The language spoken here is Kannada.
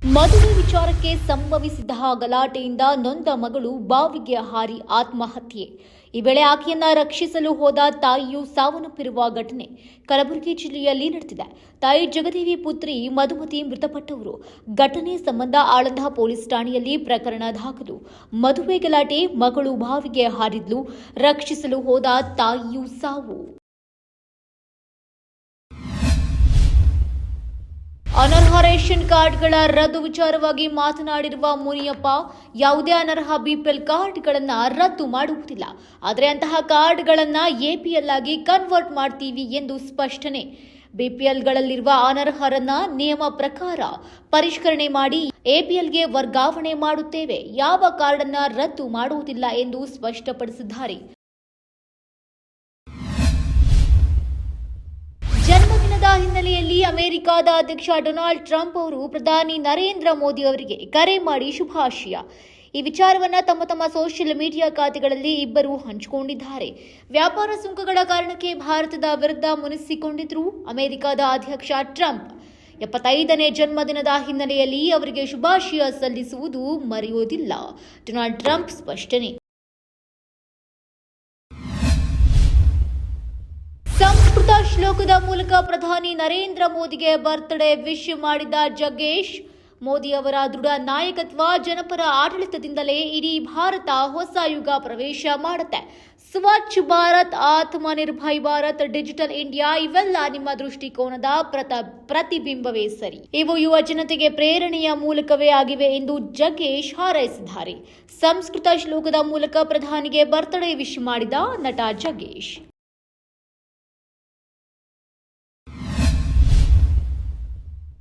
ಮದುವೆ ವಿಚಾರಕ್ಕೆ ಸಂಭವಿಸಿದ ಗಲಾಟೆಯಿಂದ ನೊಂದ ಮಗಳು ಬಾವಿಗೆ ಹಾರಿ ಆತ್ಮಹತ್ಯೆ. ಈ ವೇಳೆ ಆಕೆಯನ್ನ ರಕ್ಷಿಸಲು ಹೋದ ತಾಯಿಯು ಸಾವನ್ನಪ್ಪಿರುವ ಘಟನೆ ಕಲಬುರಗಿ ಜಿಲ್ಲೆಯಲ್ಲಿ ನಡೆದಿದೆ. ತಾಯಿ ಜಗದೇವಿ ಪುತ್ರಿ ಮಧುಮತಿ ಮೃತಪಟ್ಟವರು. ಘಟನೆ ಸಂಬಂಧ ಆಳಂದ ಪೊಲೀಸ್ ಠಾಣೆಯಲ್ಲಿ ಪ್ರಕರಣ ದಾಖಲು. ಮದುವೆ ಗಲಾಟೆ, ಮಗಳು ಬಾವಿಗೆ ಹಾರಿದ್ಲು, ರಕ್ಷಿಸಲು ಹೋದ ತಾಯಿಯು ಸಾವು. ಅನರ್ಹ ರೇಷನ್ ಕಾರ್ಡ್ಗಳ ರದ್ದು ವಿಚಾರವಾಗಿ ಮಾತನಾಡಿರುವ ಮುನಿಯಪ್ಪ, ಯಾವುದೇ ಅನರ್ಹ ಬಿಪಿಎಲ್ ಕಾರ್ಡ್ಗಳನ್ನು ರದ್ದು ಮಾಡುವುದಿಲ್ಲ, ಆದರೆ ಅಂತಹ ಕಾರ್ಡ್ಗಳನ್ನು ಎಪಿಎಲ್ ಆಗಿ ಕನ್ವರ್ಟ್ ಮಾಡ್ತೀವಿ ಎಂದು ಸ್ಪಷ್ಟನೆ. ಬಿಪಿಎಲ್ಗಳಲ್ಲಿರುವ ಅನರ್ಹರನ್ನ ನಿಯಮ ಪ್ರಕಾರ ಪರಿಷ್ಕರಣೆ ಮಾಡಿ ಎಪಿಎಲ್ಗೆ ವರ್ಗಾವಣೆ ಮಾಡುತ್ತೇವೆ, ಯಾವ ಕಾರ್ಡನ್ನು ರದ್ದು ಮಾಡುವುದಿಲ್ಲ ಎಂದು ಸ್ಪಷ್ಟಪಡಿಸಿದ್ದಾರೆ. ಜನ್ಮದಿನದ ಹಿನ್ನೆಲೆಯಲ್ಲಿ ಅಮೆರಿಕದ ಅಧ್ಯಕ್ಷ ಡೊನಾಲ್ಡ್ ಟ್ರಂಪ್ ಅವರು ಪ್ರಧಾನಿ ನರೇಂದ್ರ ಮೋದಿ ಅವರಿಗೆ ಕರೆ ಮಾಡಿ ಶುಭಾಶಯ. ಈ ವಿಚಾರವನ್ನು ತಮ್ಮ ಸೋಷಿಯಲ್ ಮೀಡಿಯಾ ಖಾತೆಗಳಲ್ಲಿ ಇಬ್ಬರು ಹಂಚಿಕೊಂಡಿದ್ದಾರೆ. ವ್ಯಾಪಾರ ಸುಂಕಗಳ ಕಾರಣಕ್ಕೆ ಭಾರತದ ವಿರುದ್ಧ ಮುನಿಸಿಕೊಂಡಿದ್ರು ಅಮೆರಿಕದ ಅಧ್ಯಕ್ಷ ಟ್ರಂಪ್. 75ನೇ ಜನ್ಮದಿನದ ಹಿನ್ನೆಲೆಯಲ್ಲಿ ಅವರಿಗೆ ಶುಭಾಶಯ ಸಲ್ಲಿಸುವುದು ಮರೆಯುವುದಿಲ್ಲ. ಡೊನಾಲ್ಡ್ ಟ್ರಂಪ್ ಸ್ಪಷ್ಟನೆ. ಸಂಸ್ಕೃತ ಶ್ಲೋಕದ ಮೂಲಕ ಪ್ರಧಾನಿ ನರೇಂದ್ರ ಮೋದಿಗೆ ಬರ್ತ್ಡೇ ವಿಶ್ ಮಾಡಿದ ಜಗ್ಗೇಶ್. ಮೋದಿ ಅವರ ದೃಢ ನಾಯಕತ್ವ, ಜನಪರ ಆಡಳಿತದಿಂದಲೇ ಇಡೀ ಭಾರತ ಹೊಸ ಯುಗ ಪ್ರವೇಶ ಮಾಡುತ್ತೆ. ಸ್ವಚ್ಛ ಭಾರತ್, ಆತ್ಮನಿರ್ಭರ್ ಭಾರತ್, ಡಿಜಿಟಲ್ ಇಂಡಿಯಾ ಇವೆಲ್ಲ ನಿಮ್ಮ ದೃಷ್ಟಿಕೋನದ ಪ್ರತಿಬಿಂಬವೇ ಸರಿ. ಇವು ಯುವ ಜನತೆಗೆ ಪ್ರೇರಣೆಯ ಮೂಲಕವೇ ಆಗಿವೆ ಎಂದು ಜಗ್ಗೇಶ್ ಹಾರೈಸಿದ್ದಾರೆ. ಸಂಸ್ಕೃತ ಶ್ಲೋಕದ ಮೂಲಕ ಪ್ರಧಾನಿಗೆ ಬರ್ತ್ಡೇ ವಿಶ್ ಮಾಡಿದ ನಟ ಜಗ್ಗೇಶ್.